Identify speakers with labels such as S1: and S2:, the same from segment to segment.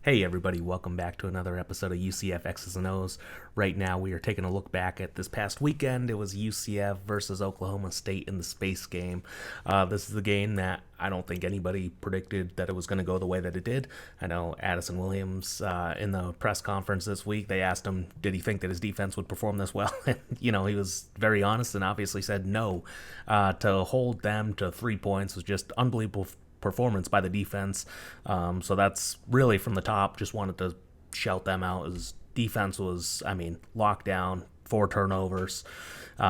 S1: Hey everybody, welcome back to another episode of UCF X's and O's. Right now we are taking a look back at this past weekend. It was UCF versus Oklahoma State in the space game. This is the game that I don't think anybody predicted that it was going to go the way that it did. I know Addison Williams in the press conference this week, they asked him, did he think that his defense would perform this well? And, he was very honest and obviously said no. To hold them to 3 points was just unbelievable performance by the defense. So that's really from the top. Just wanted to shout them out. His defense was, locked down, 4 turnovers, 3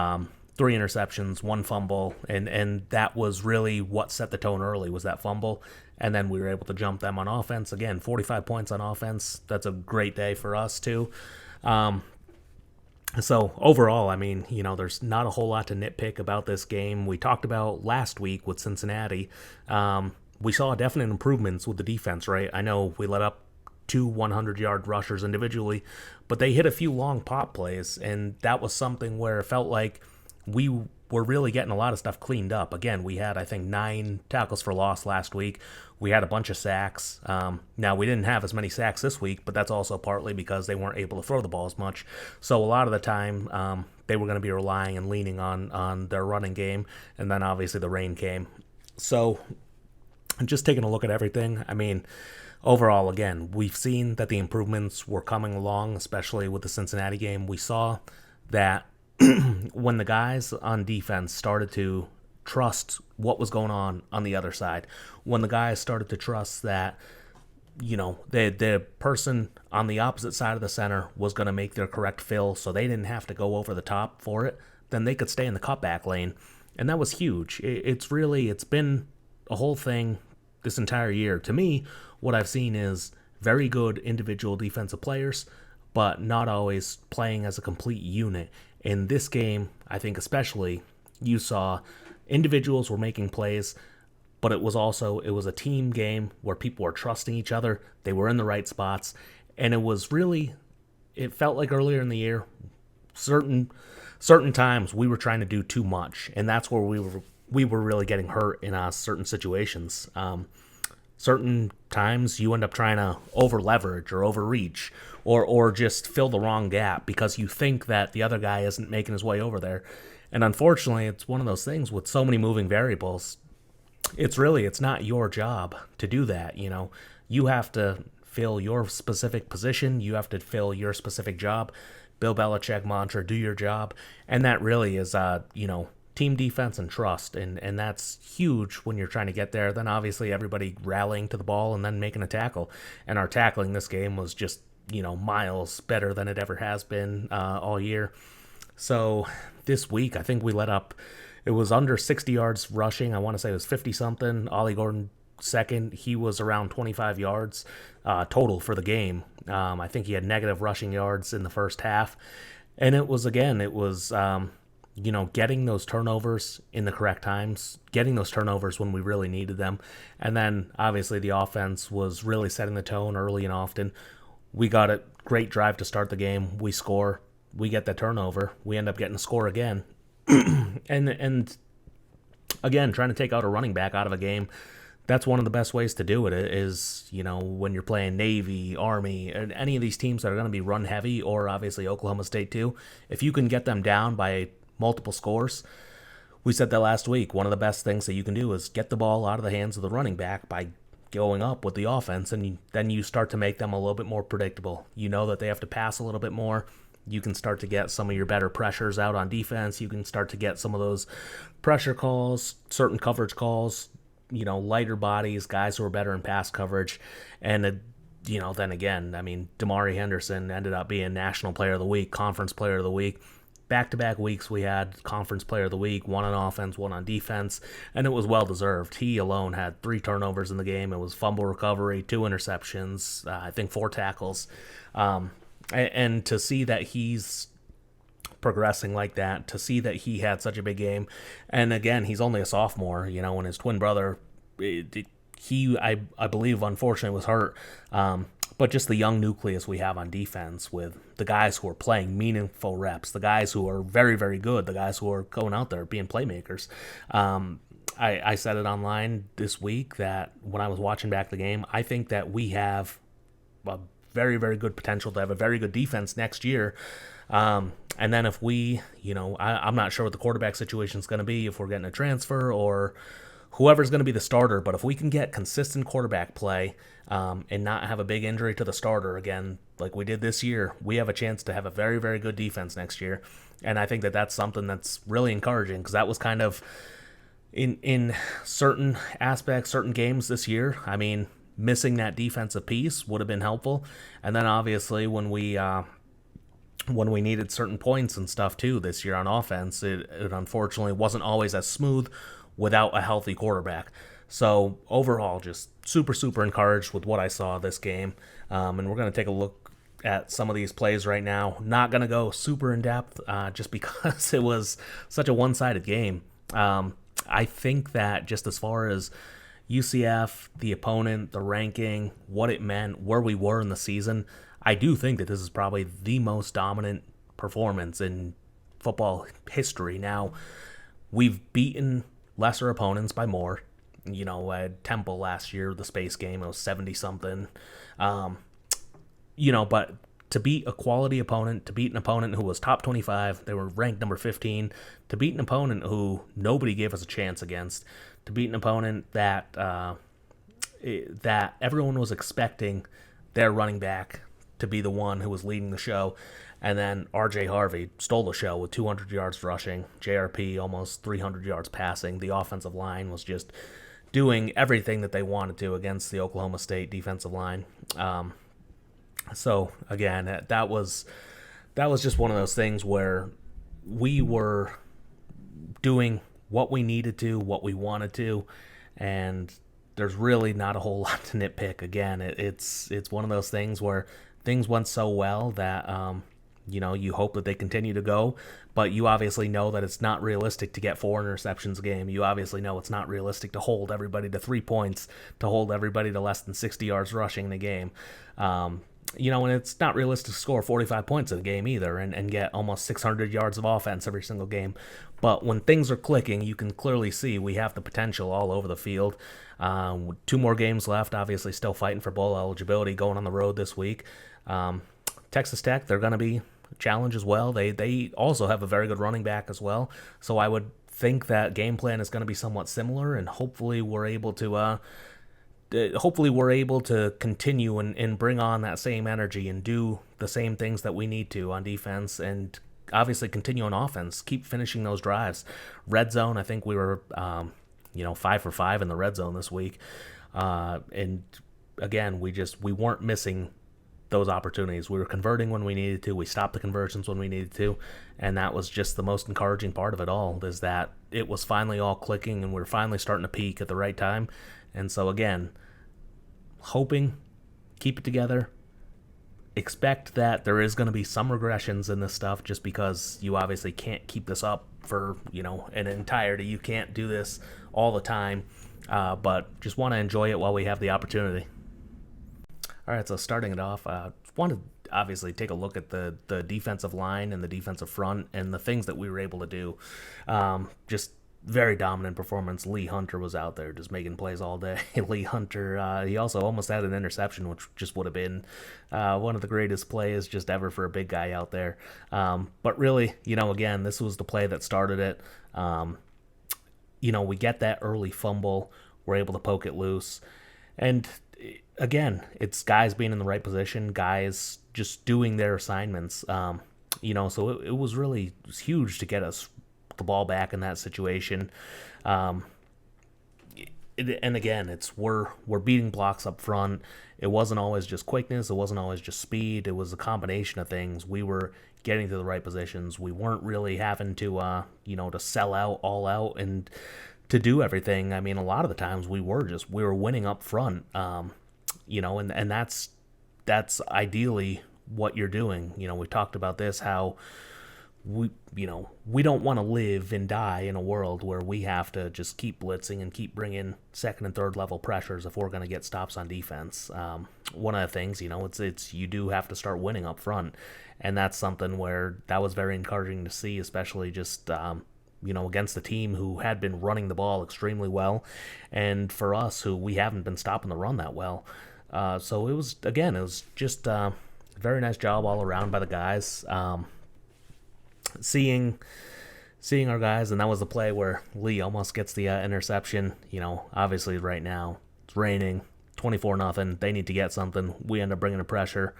S1: interceptions, 1 fumble, and that was really what set the tone early was that fumble. And then we were able to jump them on offense. Again, 45 points on offense. That's a great day for us too. So overall, there's not a whole lot to nitpick about this game. We talked about last week with Cincinnati. We saw definite improvements with the defense, right? I know we let up 2 100-yard rushers individually, but they hit a few long pop plays, and that was something where it felt like we were really getting a lot of stuff cleaned up. Again, we had, I think, 9 tackles for loss last week. We had a bunch of sacks. Now, we didn't have as many sacks this week, but that's also partly because they weren't able to throw the ball as much. So a lot of the time, they were going to be relying and leaning on their running game, and then obviously the rain came. So just taking a look at everything, overall, again, we've seen that the improvements were coming along, especially with the Cincinnati game. We saw that when the guys on defense started to trust what was going on the other side, when the guys started to trust that, the person on the opposite side of the center was going to make their correct fill so they didn't have to go over the top for it, then they could stay in the cutback lane. And that was huge. It's been a whole thing this entire year. To me, what I've seen is very good individual defensive players, but not always playing as a complete unit. In this game, I think especially, you saw individuals were making plays, but it was a team game where people were trusting each other. They were in the right spots, and it felt like earlier in the year, certain times we were trying to do too much, and that's where we were really getting hurt in certain situations. Certain times you end up trying to over leverage or overreach or just fill the wrong gap because you think that the other guy isn't making his way over there. And unfortunately, it's one of those things with so many moving variables. It's not your job to do that. You have to fill your specific position. You have to fill your specific job. Bill Belichick mantra, do your job. And that really is, team defense and trust, and that's huge when you're trying to get there. Then obviously everybody rallying to the ball and then making a tackle, and our tackling this game was just miles better than it ever has been all year. So this week I think we let up, it was under 60 yards rushing. I want to say it was 50 something. Ollie Gordon II, he was around 25 yards total for the game. I think he had negative rushing yards in the first half, and it was getting those turnovers in the correct times, getting those turnovers when we really needed them. And then, obviously, the offense was really setting the tone early and often. We got a great drive to start the game. We score. We get the turnover. We end up getting a score again. and again, trying to take out a running back out of a game, that's one of the best ways to do it is, when you're playing Navy, Army, and any of these teams that are going to be run heavy, or obviously Oklahoma State too, if you can get them down by multiple scores. We said that last week. One of the best things that you can do is get the ball out of the hands of the running back by going up with the offense, and then you start to make them a little bit more predictable. You know that they have to pass a little bit more. You can start to get some of your better pressures out on defense. You can start to get some of those pressure calls, certain coverage calls, lighter bodies, guys who are better in pass coverage. And then again, Damari Henderson ended up being National Player of the Week, Conference Player of the Week. Back-to-back weeks we had Conference Player of the Week, 1 on offense, 1 on defense, and it was well-deserved. He alone had 3 turnovers in the game. It was fumble recovery, 2 interceptions, I think 4 tackles. And to see that he's progressing like that, to see that he had such a big game, and again, he's only a sophomore, and his twin brother, I believe, unfortunately, was hurt. But just the young nucleus we have on defense with the guys who are playing meaningful reps, the guys who are very, very good, the guys who are going out there being playmakers. I said it online this week that when I was watching back the game, I think that we have a very, very good potential to have a very good defense next year. And then if we, I'm not sure what the quarterback situation is going to be, if we're getting a transfer or whoever's going to be the starter, but if we can get consistent quarterback play and not have a big injury to the starter again, like we did this year, we have a chance to have a very, very good defense next year. And I think that that's something that's really encouraging, because that was kind of in certain aspects, certain games this year. I mean, missing that defensive piece would have been helpful. And then obviously when we needed certain points and stuff too this year on offense, it unfortunately wasn't always as smooth without a healthy quarterback. So overall, just super, super encouraged with what I saw this game. And we're going to take a look at some of these plays right now. Not going to go super in depth just because it was such a one-sided game. I think that just as far as UCF, the opponent, the ranking, what it meant, where we were in the season, I do think that this is probably the most dominant performance in football history. Now, we've beaten lesser opponents by more. At Temple last year, the space game, it was 70-something. But to beat a quality opponent, to beat an opponent who was top 25, they were ranked number 15, to beat an opponent who nobody gave us a chance against, to beat an opponent that that everyone was expecting their running back to be the one who was leading the show. And then R.J. Harvey stole the show with 200 yards rushing, JRP almost 300 yards passing. The offensive line was just doing everything that they wanted to against the Oklahoma State defensive line. So again, that was just one of those things where we were doing what we needed to, what we wanted to, and there's really not a whole lot to nitpick. Again, it's one of those things where things went so well that you hope that they continue to go, but you obviously know that it's not realistic to get 4 interceptions a game. You obviously know it's not realistic to hold everybody to 3 points, to hold everybody to less than 60 yards rushing in a game. And it's not realistic to score 45 points in a game either and get almost 600 yards of offense every single game. But when things are clicking, you can clearly see we have the potential all over the field. 2 more games left, obviously still fighting for bowl eligibility, going on the road this week. Texas Tech, they're going to be a challenge as well. They also have a very good running back as well. So I would think that game plan is going to be somewhat similar, and hopefully we're able to continue and bring on that same energy and do the same things that we need to on defense, and obviously continue on offense, keep finishing those drives. Red zone, I think we were 5 for 5 in the red zone this week. And again, we weren't missing those opportunities. We were converting when we needed to. We stopped the conversions when we needed to. And that was just the most encouraging part of it all, is that it was finally all clicking and we were finally starting to peak at the right time. And so again, hoping, keep it together. Expect that there is going to be some regressions in this stuff, just because you obviously can't keep this up for, an entirety. You can't do this all the time, but just want to enjoy it while we have the opportunity. All right, so starting it off, want to obviously take a look at the defensive line and the defensive front and the things that we were able to do. Just very dominant performance. Lee Hunter was out there just making plays all day. Lee Hunter, he also almost had an interception, which just would have been one of the greatest plays just ever for a big guy out there. But really, again, this was the play that started it. We get that early fumble. We're able to poke it loose. And again, it's guys being in the right position, guys just doing their assignments. So it was huge to get us the ball back in that situation. And again, we're beating blocks up front. It wasn't always just quickness. It wasn't always just speed. It was a combination of things. We were getting to the right positions. We weren't really having to, to sell out, all out, and to do everything. I mean, a lot of the times we were winning up front. And that's ideally what you're doing. We talked about this, how we don't want to live and die in a world where we have to just keep blitzing and keep bringing second and third level pressures if we're going to get stops on defense. One of the things, it's you do have to start winning up front, and that's something where that was very encouraging to see, especially just against a team who had been running the ball extremely well, and for us, who we haven't been stopping the run that well. So it was just a very nice job all around by the guys. Seeing our guys, and that was the play where Lee almost gets the interception. Obviously right now it's raining, 24-0. They need to get something. We end up bringing the pressure,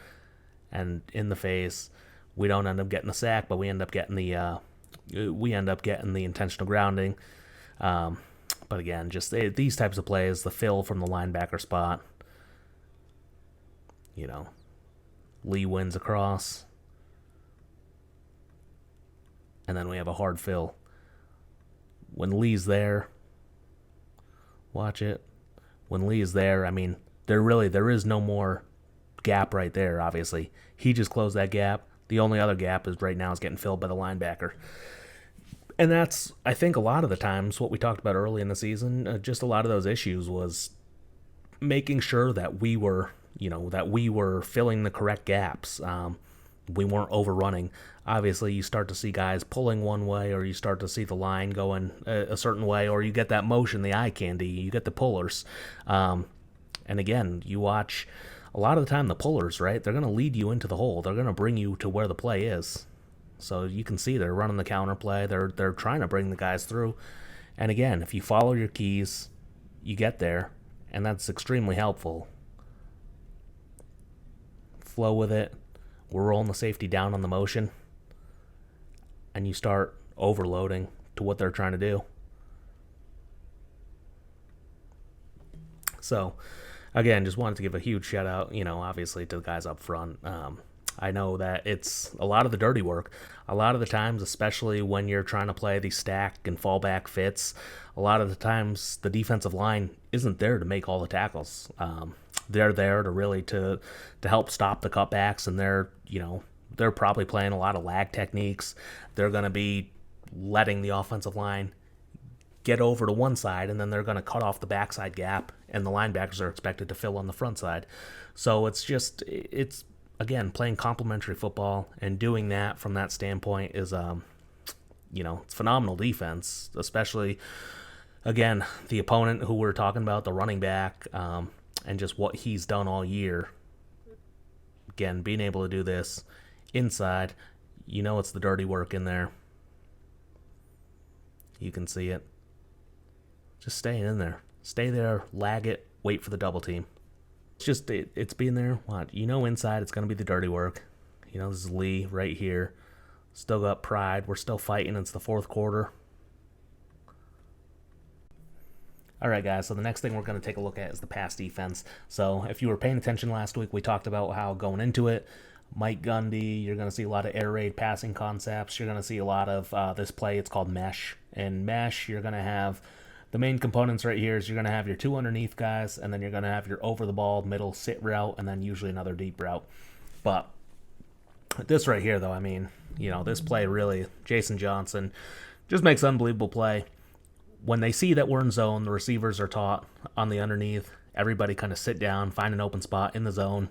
S1: and in the face, we don't end up getting the sack, but we end up getting the intentional grounding. But again, just these types of plays, the fill from the linebacker spot. Lee wins across. And then we have a hard fill. When Lee's there, watch it. When Lee is there, there is no more gap right there, obviously. He just closed that gap. The only other gap is right now is getting filled by the linebacker. And that's, I think, a lot of the times what we talked about early in the season, just a lot of those issues was making sure that we were filling the correct gaps. We weren't overrunning. Obviously, you start to see guys pulling one way, or you start to see the line going a certain way, or you get that motion, the eye candy, you get the pullers. And again, you watch a lot of the time the pullers, right? They're going to lead you into the hole. They're going to bring you to where the play is. So you can see they're running the counter play. They're trying to bring the guys through. And again, if you follow your keys, you get there, and that's extremely helpful. Flow with it. We're rolling the safety down on the motion, and you start overloading to what they're trying to do. So, again, just wanted to give a huge shout out, obviously to the guys up front. I know that it's a lot of the dirty work. A lot of the times, especially when you're trying to play these stack and fallback fits, a lot of the times the defensive line isn't there to make all the tackles. They're there to really to help stop the cutbacks, and they're probably playing a lot of lag techniques. They're going to be letting the offensive line get over to one side, and then they're going to cut off the backside gap, and the linebackers are expected to fill on the front side. So it's again, playing complementary football, and doing that from that standpoint is it's phenomenal defense, especially, again, the opponent who we're talking about, the running back, and just what he's done all year. Again, being able to do this inside, it's the dirty work in there. You can see it. Just staying in there. Stay there, lag it, wait for the double team. It's being there. Inside it's going to be the dirty work. This is Lee right here. Still got pride. We're still fighting. It's the fourth quarter. All right, guys, so the next thing we're going to take a look at is the pass defense. So if you were paying attention last week, we talked about how going into it, Mike Gundy, you're going to see a lot of air raid passing concepts. You're going to see a lot of this play. It's called mesh. And mesh, you're going to have the main components right here is you're going to have your two underneath guys, and then you're going to have your over-the-ball middle sit route, and then usually another deep route. But this right here, though, this play really, Jason Johnson just makes unbelievable play. When they see that we're in zone, the receivers are taught on the underneath. Everybody kind of sit down, find an open spot in the zone.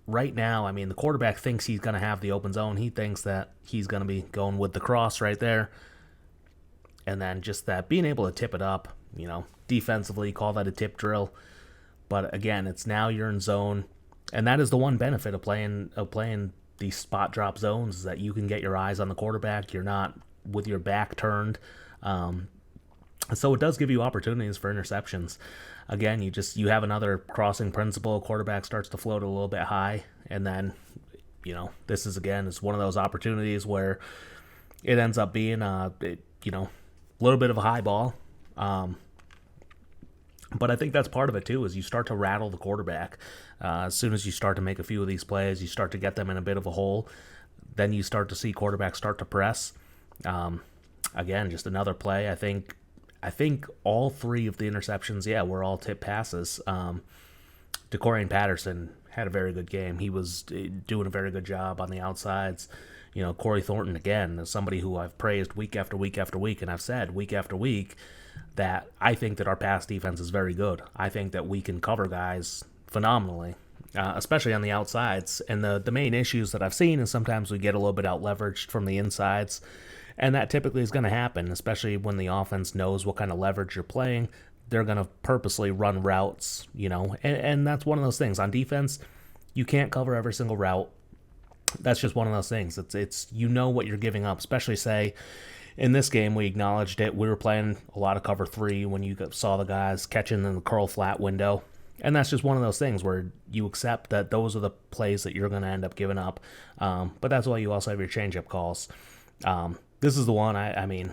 S1: Right now, the quarterback thinks he's going to have the open zone. He thinks that he's going to be going with the cross right there. And then just that being able to tip it up, defensively, call that a tip drill. But again, it's now you're in zone. And that is the one benefit of playing these spot drop zones, is that you can get your eyes on the quarterback. You're not with your back turned. So it does give you opportunities for interceptions. Again, you have another crossing principle. Quarterback starts to float a little bit high, and then this is one of those opportunities where it ends up being a little bit of a high ball. But I think that's part of it too, is you start to rattle the quarterback. As soon as you start to make a few of these plays, you start to get them in a bit of a hole. Then you start to see quarterbacks start to press. Again, just another play. I think all three of the interceptions, were all tip passes. DeCorian Patterson had a very good game. He was doing a very good job on the outsides. Corey Thornton, again, is somebody who I've praised week after week after week, and I've said week after week that I think that our pass defense is very good. I think that we can cover guys phenomenally, especially on the outsides. And the main issues that I've seen is sometimes we get a little bit out-leveraged from the insides, and that typically is going to happen, especially when the offense knows what kind of leverage you're playing. they're going to purposely run routes, and that's one of those things. On defense, you can't cover every single route. That's just one of those things. It's what you're giving up, especially, say, in this game, we acknowledged it. We were playing a lot of cover 3 when you saw the guys catching in the curl flat window. And that's just one of those things where you accept that those are the plays that you're going to end up giving up. But that's why you also have your change-up calls. This is the one, I mean,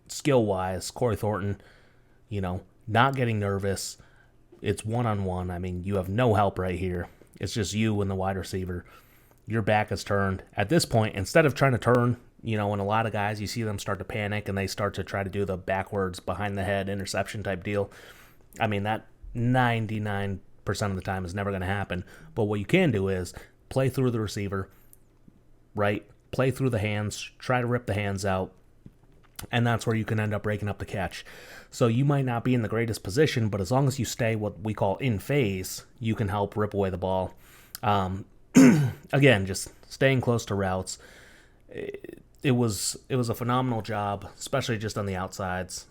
S1: skill-wise, Corey Thornton, not getting nervous. It's one-on-one. I mean, you have no help right here. It's just you and the wide receiver. Your back is turned. At this point, instead of trying to turn, and a lot of guys, you see them start to panic and they start to try to do the backwards, behind the head interception type deal. I mean, that 99% of the time is never going to happen. But what you can do is play through the receiver, right? Play through the hands, try to rip the hands out, and that's where you can end up breaking up the catch. So you might not be in the greatest position, but as long as you stay what we call in phase, you can help rip away the ball. Again, just staying close to routes. It was a phenomenal job, especially just on the outsides.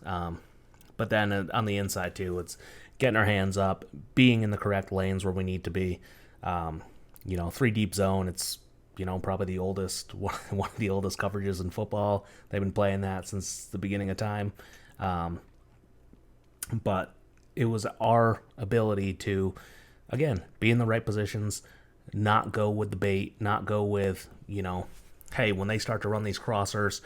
S1: But then on the inside too, it's getting our hands up, being in the correct lanes where we need to be. 3 deep zone. It's probably the oldest one of the oldest coverages in football. They've been playing that since the beginning of time. But it was our ability to, again, be in the right positions, not go with the bait, not go with, hey, when they start to run these crossers,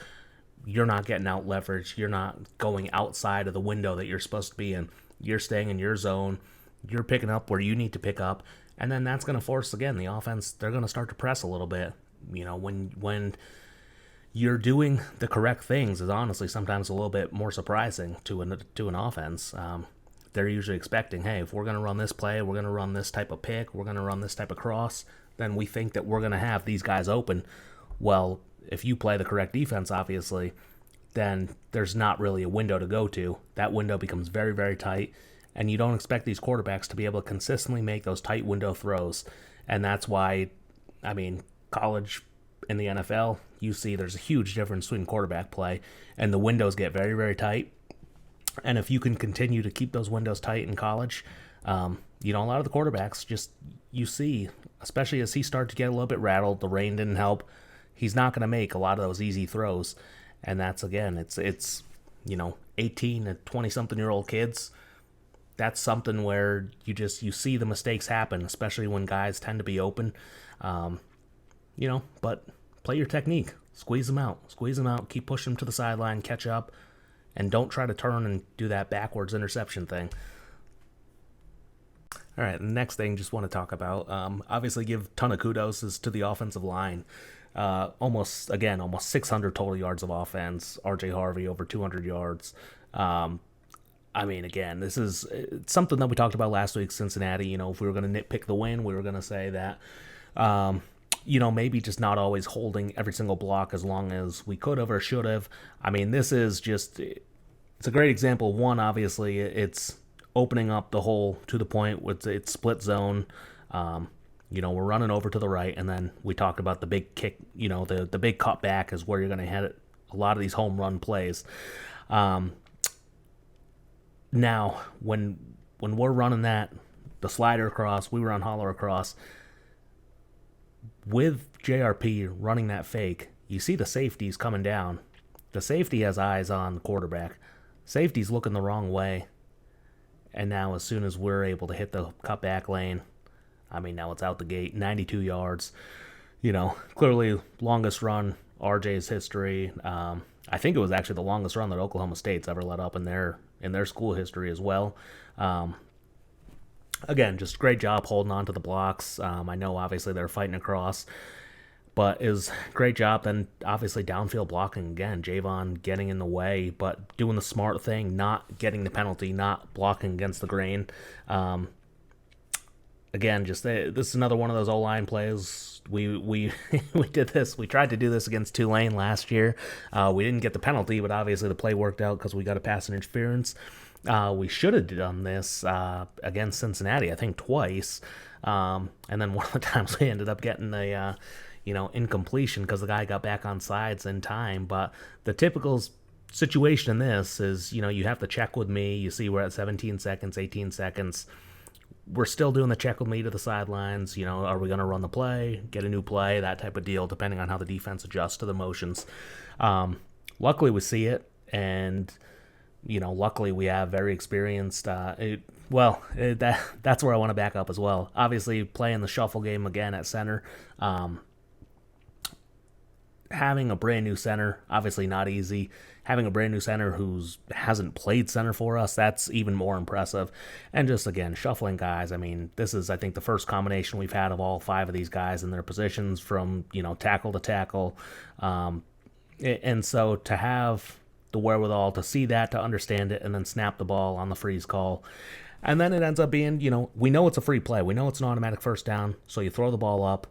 S1: you're not getting out leverage. You're not going outside of the window that you're supposed to be in. You're staying in your zone. You're picking up where you need to pick up. And then that's going to force, again, the offense, they're going to start to press a little bit. When you're doing the correct things is honestly sometimes a little bit more surprising to an offense. They're usually expecting, hey, if we're going to run this play, we're going to run this type of pick, we're going to run this type of cross, then we think that we're going to have these guys open. Well, if you play the correct defense, obviously, then there's not really a window to go to. That window becomes very, very tight, and you don't expect these quarterbacks to be able to consistently make those tight window throws. And that's why, I mean, college and the NFL, you see there's a huge difference between quarterback play, and the windows get very, very tight. And if you can continue to keep those windows tight in college, a lot of the quarterbacks just, you see, especially as he started to get a little bit rattled, the rain didn't help, he's not going to make a lot of those easy throws. And that's, again, it's 18 to 20-something-year-old kids. That's something where you see the mistakes happen, especially when guys tend to be open. But play your technique. Squeeze them out. Keep pushing them to the sideline, catch up, and don't try to turn and do that backwards interception thing. All right, the next thing just want to talk about, obviously give a ton of kudos is to the offensive line. Almost 600 total yards of offense. RJ Harvey over 200 yards. Again, this is something that we talked about last week, Cincinnati. If we were going to nitpick the win, we were going to say that, maybe just not always holding every single block as long as we could have or should have. I mean, this is just, it's a great example. One, obviously, it's opening up the hole to the point with its split zone. We're running over to the right, and then we talked about the big kick, the big cut back is where you're going to hit a lot of these home run plays. Now, when we're running that, the slider across, we run holler across, with JRP running that fake, you see the safeties coming down. The safety has eyes on the quarterback. Safety's looking the wrong way. And now as soon as we're able to hit the cutback lane, now it's out the gate, 92 yards. Clearly longest run RJ's history. I think it was actually the longest run that Oklahoma State's ever let up in their school history as well. Again, just great job holding on to the blocks. I know obviously they're fighting across, but it was a great job. Then obviously downfield blocking again. Javon getting in the way, but doing the smart thing, not getting the penalty, not blocking against the grain. Again, just this is another one of those O-line plays. We did this. We tried to do this against Tulane last year. We didn't get the penalty, but obviously the play worked out because we got a pass interference. We should have done this against Cincinnati, I think twice. And then one of the times we ended up getting the incompletion because the guy got back on sides in time. But the typical situation in this is, you have to check with me. You see we're at 17 seconds, 18 seconds. We're still doing the check with me to the sidelines. Are we going to run the play, get a new play, that type of deal, depending on how the defense adjusts to the motions. Luckily, we see it, and, luckily we have very experienced. That's where I want to back up as well. Obviously, playing the shuffle game again at center. Having a brand new center, obviously not easy. Having a brand new center who hasn't played center for us, that's even more impressive. And just, again, shuffling guys. I mean, this is, I think, the first combination we've had of all 5 of these guys in their positions from, tackle to tackle. And so to have the wherewithal to see that, to understand it, and then snap the ball on the freeze call. And then it ends up being, we know it's a free play. We know it's an automatic first down, so you throw the ball up,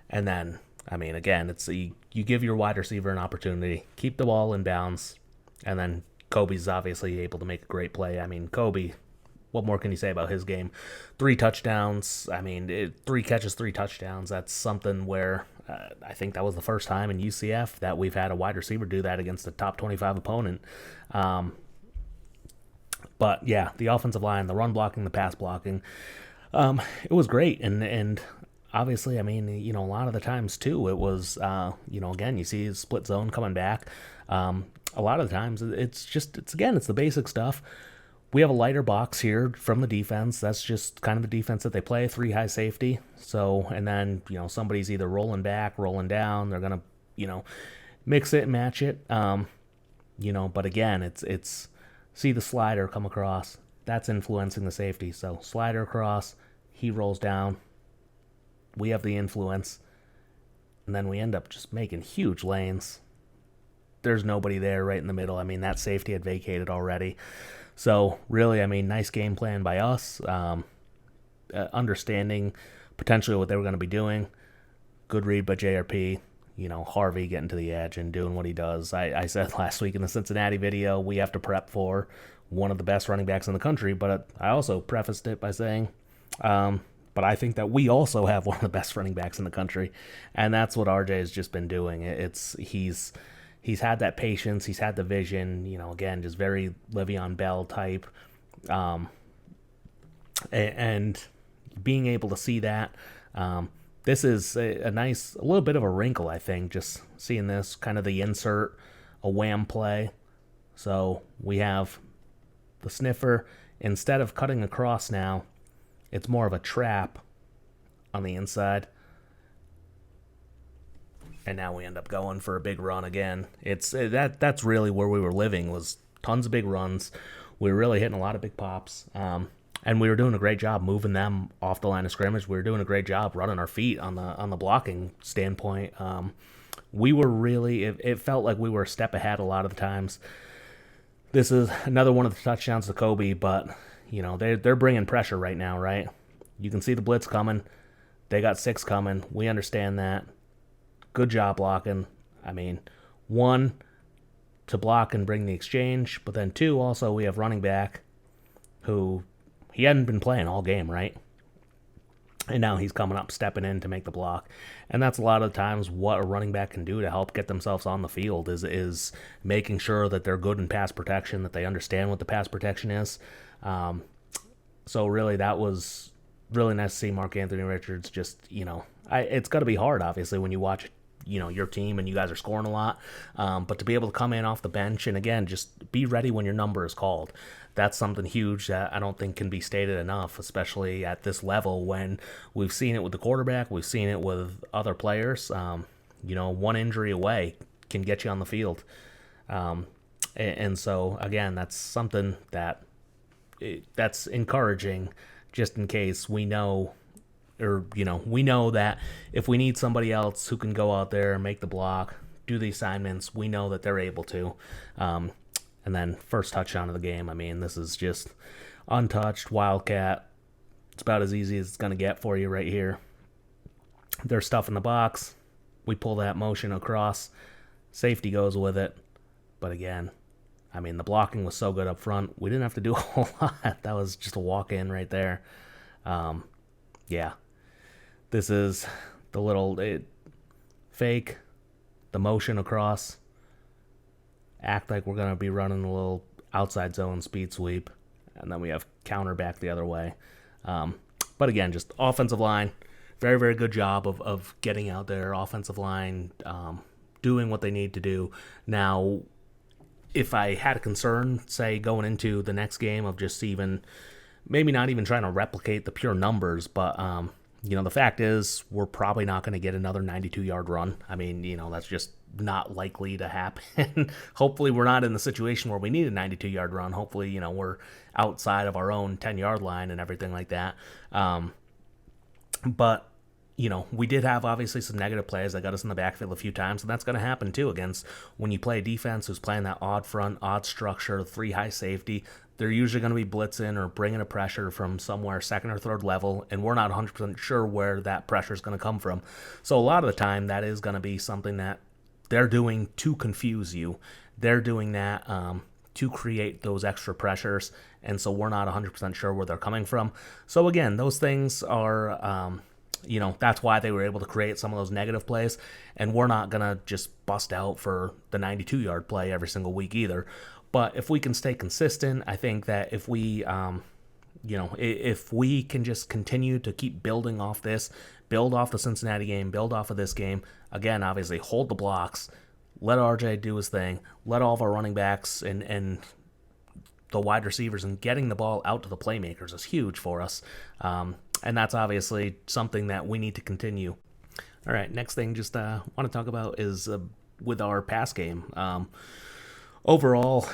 S1: and then, again, it's you give your wide receiver an opportunity, keep the ball in bounds, and then Kobe's obviously able to make a great play. Kobe, what more can you say about his game? 3 touchdowns. 3 catches, 3 touchdowns. That's something where I think that was the first time in UCF that we've had a wide receiver do that against a top 25 opponent. But yeah, the offensive line, the run blocking, the pass blocking, it was great. And obviously, a lot of the times too, it was, again, you see split zone coming back. A lot of the times it's the basic stuff. We have a lighter box here from the defense. That's just kind of the defense that they play, 3 high safety. So, and then, somebody's either rolling back, rolling down. They're going to, mix it and match it. But again, it's see the slider come across. That's influencing the safety. So slider across, he rolls down. We have the influence. And then we end up just making huge lanes. There's nobody there right in the middle. That safety had vacated already. So really, nice game plan by us. Understanding potentially what they were going to be doing. Good read by JRP. Harvey getting to the edge and doing what he does. I said last week in the Cincinnati video, we have to prep for one of the best running backs in the country. But I also prefaced it by saying, but I think that we also have one of the best running backs in the country. And that's what RJ has just been doing. He's had that patience. He's had the vision, again, just very Le'Veon Bell type. And being able to see that, this is a little bit of a wrinkle, I think, just seeing this, kind of the insert, a wham play. So we have the sniffer. Instead of cutting across now, it's more of a trap on the inside. And now we end up going for a big run again. That's really where we were living, was tons of big runs. We were really hitting a lot of big pops. And we were doing a great job moving them off the line of scrimmage. We were doing a great job running our feet on the blocking standpoint. We were really, it felt like we were a step ahead a lot of the times. This is another one of the touchdowns to Kobe, but they're bringing pressure right now, right? You can see the blitz coming. They got 6 coming. We understand that. Good job blocking. 1, to block and bring the exchange, but then 2, also we have running back who he hadn't been playing all game, right? And now he's coming up, stepping in to make the block. And that's a lot of the times what a running back can do to help get themselves on the field is making sure that they're good in pass protection, that they understand what the pass protection is. So really that was really nice to see Mark Anthony Richards just, it's got to be hard, obviously, when you watch your team and you guys are scoring a lot. But to be able to come in off the bench and, again, just be ready when your number is called. That's something huge that I don't think can be stated enough, especially at this level when we've seen it with the quarterback, we've seen it with other players. One injury away can get you on the field. And so, again, that's something that's encouraging, just in case we know that if we need somebody else who can go out there and make the block, do the assignments, we know that they're able to. And then first touchdown of the game, this is just untouched, Wildcat. It's about as easy as it's going to get for you right here. There's stuff in the box. We pull that motion across. Safety goes with it. But again, the blocking was so good up front. We didn't have to do a whole lot. That was just a walk-in right there. Yeah. This is the little fake, the motion across. act like we're going to be running a little outside zone speed sweep, and then we have counter back the other way. But again, just offensive line, very, very good job of getting out there. Offensive line doing what they need to do. Now, if I had a concern, say, going into the next game of just even, maybe not even trying to replicate the pure numbers, but, the fact is we're probably not going to get another 92-yard run. I mean, that's just not likely to happen. Hopefully we're not in the situation where we need a 92-yard run. Hopefully, we're outside of our own 10-yard line and everything like that. But we did have obviously some negative plays that got us in the backfield a few times, and that's going to happen too against when you play a defense who's playing that odd front, odd structure, 3 high safety. They're usually going to be blitzing or bringing a pressure from somewhere second or third level, and we're not 100% sure where that pressure is going to come from. So a lot of the time, that is going to be something that they're doing to confuse you. They're doing that to create those extra pressures, and so we're not 100% sure where they're coming from. So again, those things are... that's why they were able to create some of those negative plays, and we're not going to just bust out for the 92-yard play every single week either. But if we can stay consistent, I think that if we, if we can just continue to keep building off this, build off the Cincinnati game, build off of this game, again, obviously hold the blocks, let RJ do his thing, let all of our running backs and the wide receivers and getting the ball out to the playmakers is huge for us. And that's obviously something that we need to continue. All right, next thing just want to talk about is with our pass game. Overall,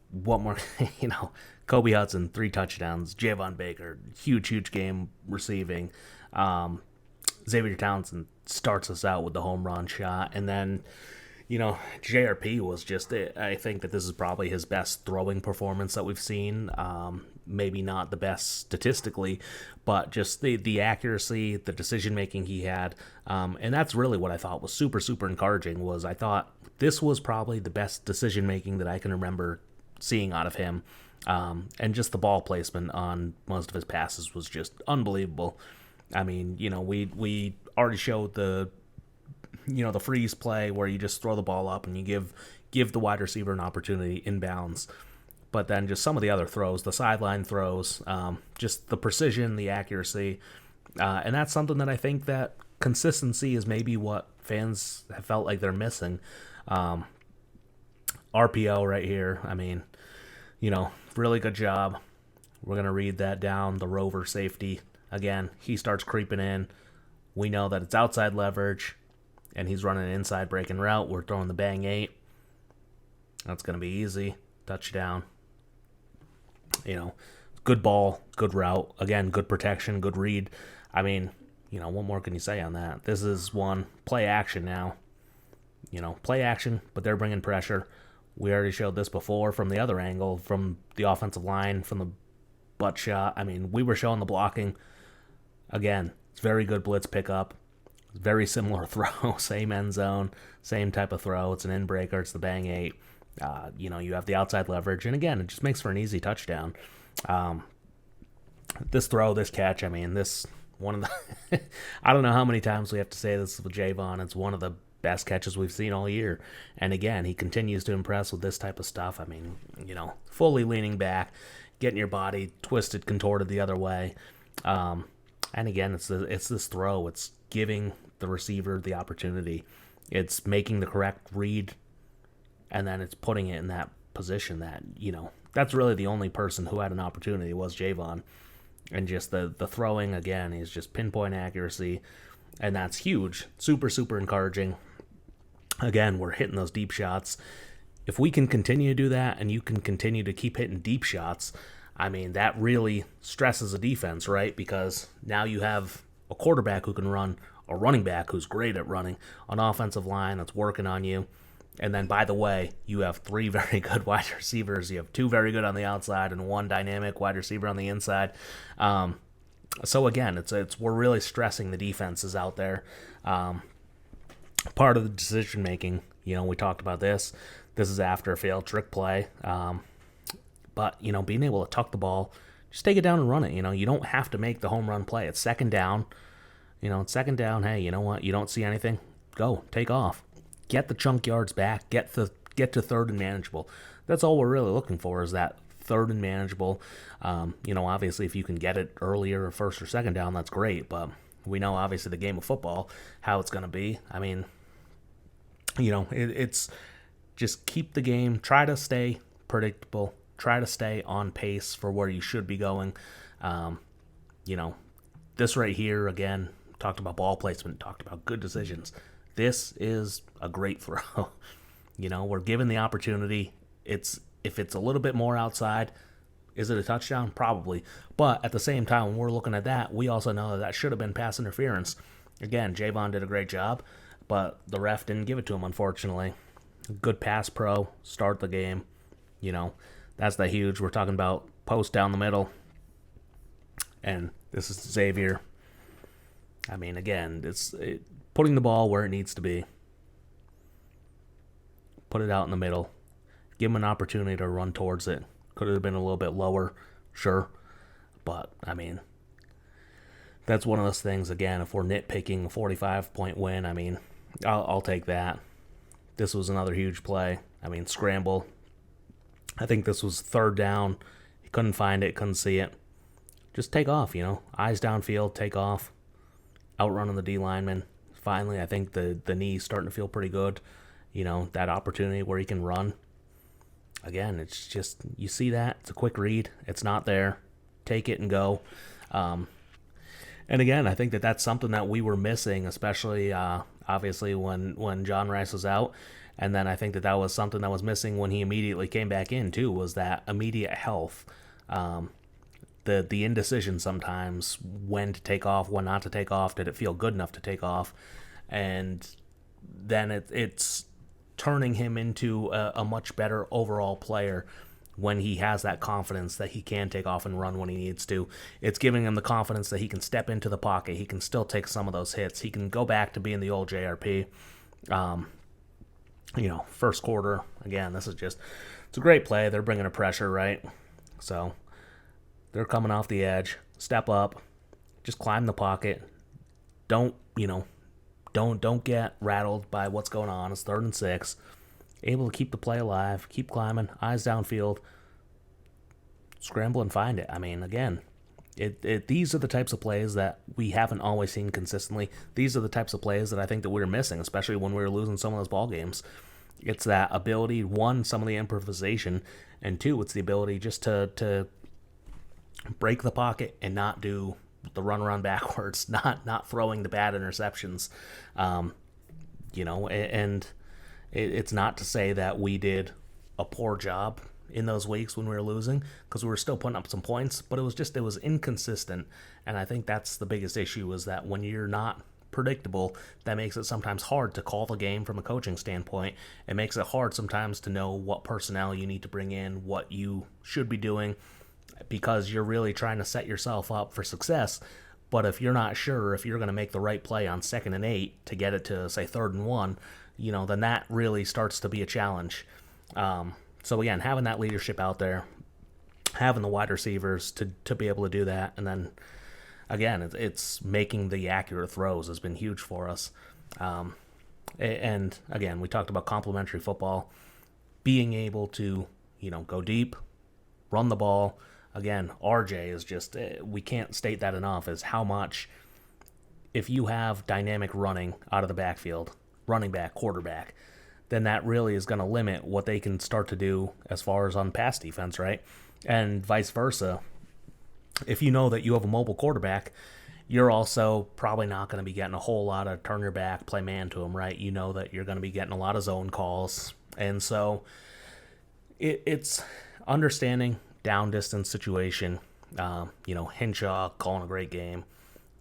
S1: what more, Kobe Hudson, 3 touchdowns, Javon Baker, huge game receiving. Xavier Townsend starts us out with the home run shot, and then JRP was just, I think that this is probably his best throwing performance that we've seen. Maybe not the best statistically, but just the accuracy, the decision-making he had. And that's really what I thought was super, super encouraging, was I thought this was probably the best decision-making that I can remember seeing out of him. And just the ball placement on most of his passes was just unbelievable. I mean, we already showed the freeze play where you just throw the ball up and you give the wide receiver an opportunity inbounds. But then just some of the other throws, the sideline throws, just the precision, the accuracy. And that's something that I think that consistency is maybe what fans have felt like they're missing. RPO right here, I mean, really good job. We're going to read that down, the rover safety. Again, he starts creeping in. We know that it's outside leverage, and he's running an inside breaking route. We're throwing the bang 8. That's going to be easy. Touchdown. Good ball, good route. Again, good protection, good read. I mean, what more can you say on that? This is one play action now. Play action, but they're bringing pressure. We already showed this before from the other angle, from the offensive line, from the butt shot. I mean, we were showing the blocking. Again, it's very good blitz pickup. Very similar throw, same end zone, same type of throw. It's an in breaker. It's the bang 8. You have the outside leverage, and again, it just makes for an easy touchdown. This throw, this catch, I mean, this one of the I don't know how many times we have to say this with Javon. It's one of the best catches we've seen all year. And again, he continues to impress with this type of stuff. I mean, fully leaning back, getting your body twisted, contorted the other way. And again, it's this throw. It's giving the receiver the opportunity. It's making the correct read, and then it's putting it in that position that, that's really the only person who had an opportunity was Javon. And just the throwing, again, is just pinpoint accuracy, and that's huge. Super, super encouraging. Again, we're hitting those deep shots. If we can continue to do that, and you can continue to keep hitting deep shots, I mean, that really stresses a defense, right? Because now you have a quarterback who can run, a running back who's great at running, an offensive line that's working on you. And then, by the way, you have 3 very good wide receivers. You have 2 very good on the outside and 1 dynamic wide receiver on the inside. So again, we're really stressing the defenses out there. Part of the decision making, we talked about this. This is after a failed trick play. But being able to tuck the ball, just take it down and run it. You don't have to make the home run play. It's second down. It's second down. Hey, you know what? You don't see anything? Go, take off. Get the chunk yards back. Get to third and manageable. That's all we're really looking for, is that third and manageable. Obviously, if you can get it earlier, first or second down, that's great. But we know, obviously, the game of football, how it's going to be. I mean, it's just keep the game. Try to stay predictable. Try to stay on pace for where you should be going. This right here, again, talked about ball placement, talked about good decisions. This is a great throw. We're given the opportunity. If it's a little bit more outside, is it a touchdown? Probably. But at the same time, when we're looking at that, we also know that should have been pass interference. Again, Javon did a great job, but the ref didn't give it to him, unfortunately. Good pass pro, start the game. That's the huge. We're talking about post down the middle. And this is Xavier. I mean, again, it's putting the ball where it needs to be. Put it out in the middle. Give him an opportunity to run towards it. Could have been a little bit lower, sure. But, I mean, that's one of those things, again, if we're nitpicking a 45-point win, I mean, I'll take that. This was another huge play. I mean, scramble. I think this was third down. He couldn't find it, couldn't see it. Just take off, Eyes downfield, take off. Outrunning the D lineman. Finally, I think the knee's starting to feel pretty good. That opportunity where he can run. Again, it's just, you see that. It's a quick read. It's not there. Take it and go. And again, I think that's something that we were missing, especially, obviously, when John Rice was out. And then I think that was something that was missing when he immediately came back in, too, was that immediate health. The indecision sometimes, when to take off, when not to take off. Did it feel good enough to take off? And then it's turning him into a much better overall player when he has that confidence that he can take off and run when he needs to. It's giving him the confidence that he can step into the pocket. He can still take some of those hits. He can go back to being the old JRP. First quarter, again, it's a great play. They're bringing a pressure, right? So they're coming off the edge. Step up. Just climb the pocket. Don't get rattled by what's going on. It's 3rd and 6. Able to keep the play alive. Keep climbing. Eyes downfield. Scramble and find it. I mean, again, these are the types of plays that we haven't always seen consistently. These are the types of plays that I think that we were missing, especially when we were losing some of those ball games. It's that ability, one, some of the improvisation, and two, it's the ability just to break the pocket and not do the run backwards, not throwing the bad interceptions. And it's not to say that we did a poor job in those weeks when we were losing, because we were still putting up some points, but it was inconsistent. And I think that's the biggest issue, is that when you're not predictable, that makes it sometimes hard to call the game from a coaching standpoint. It makes it hard sometimes to know what personnel you need to bring in, what you should be doing, because you're really trying to set yourself up for success. But if you're not sure if you're going to make the right play on 2nd and 8 to get it to, say, 3rd and 1, then that really starts to be a challenge. So again, having that leadership out there, having the wide receivers to be able to do that, and then again, it's making the accurate throws has been huge for us. And again, we talked about complementary football, being able to go deep, run the ball. Again, RJ is just, we can't state that enough, is how much, if you have dynamic running out of the backfield, running back, quarterback, then that really is going to limit what they can start to do as far as on pass defense, right? And vice versa. If you know that you have a mobile quarterback, you're also probably not going to be getting a whole lot of turn your back, play man to him, right? You know that you're going to be getting a lot of zone calls. And so it's understanding down distance situation, Henshaw calling a great game.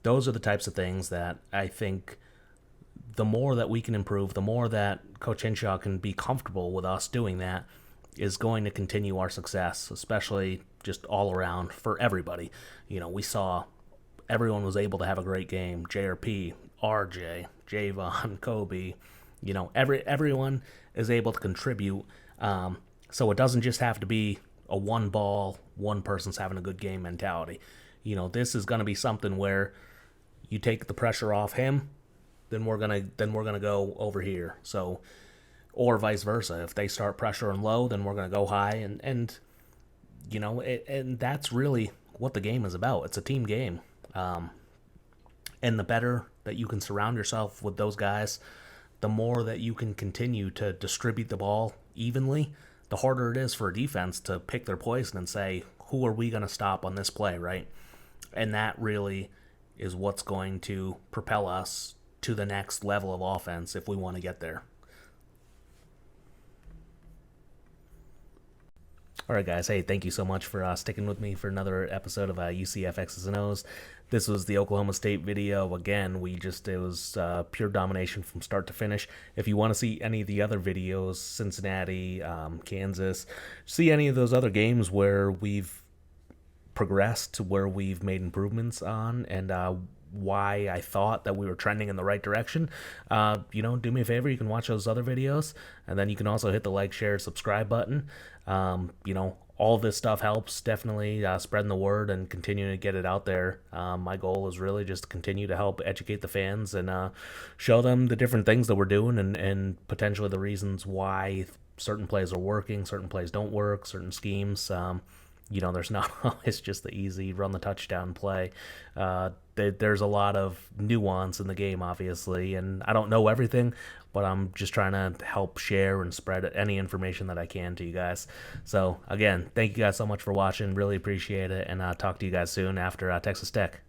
S1: Those are the types of things that I think the more that we can improve, the more that Coach Henshaw can be comfortable with us doing that, is going to continue our success, especially just all around for everybody. We saw everyone was able to have a great game. JRP, RJ, Javon, Kobe, everyone is able to contribute. So it doesn't just have to be a one ball, one person's having a good game mentality. This is going to be something where you take the pressure off him, then we're gonna go over here. So, or vice versa. If they start pressuring low, then we're gonna go high, and and that's really what the game is about. It's a team game, and the better that you can surround yourself with those guys, the more that you can continue to distribute the ball evenly, the harder it is for a defense to pick their poison and say, who are we going to stop on this play, right? And that really is what's going to propel us to the next level of offense if we want to get there. All right, guys. Hey, thank you so much for sticking with me for another episode of UCF X's and O's. This was the Oklahoma State video. Again, it was pure domination from start to finish. If you want to see any of the other videos, Cincinnati, Kansas, see any of those other games where we've progressed, where we've made improvements on, and why I thought that we were trending in the right direction, do me a favor. You can watch those other videos, and then you can also hit the like, share, subscribe button. All this stuff helps, definitely spreading the word and continuing to get it out there. My goal is really just to continue to help educate the fans and show them the different things that we're doing and potentially the reasons why certain plays are working, certain plays don't work, certain schemes. There's not always just the easy run the touchdown play. There's a lot of nuance in the game, obviously, and I don't know everything, but I'm just trying to help share and spread any information that I can to you guys. So, again, thank you guys so much for watching. Really appreciate it, and talk to you guys soon after Texas Tech.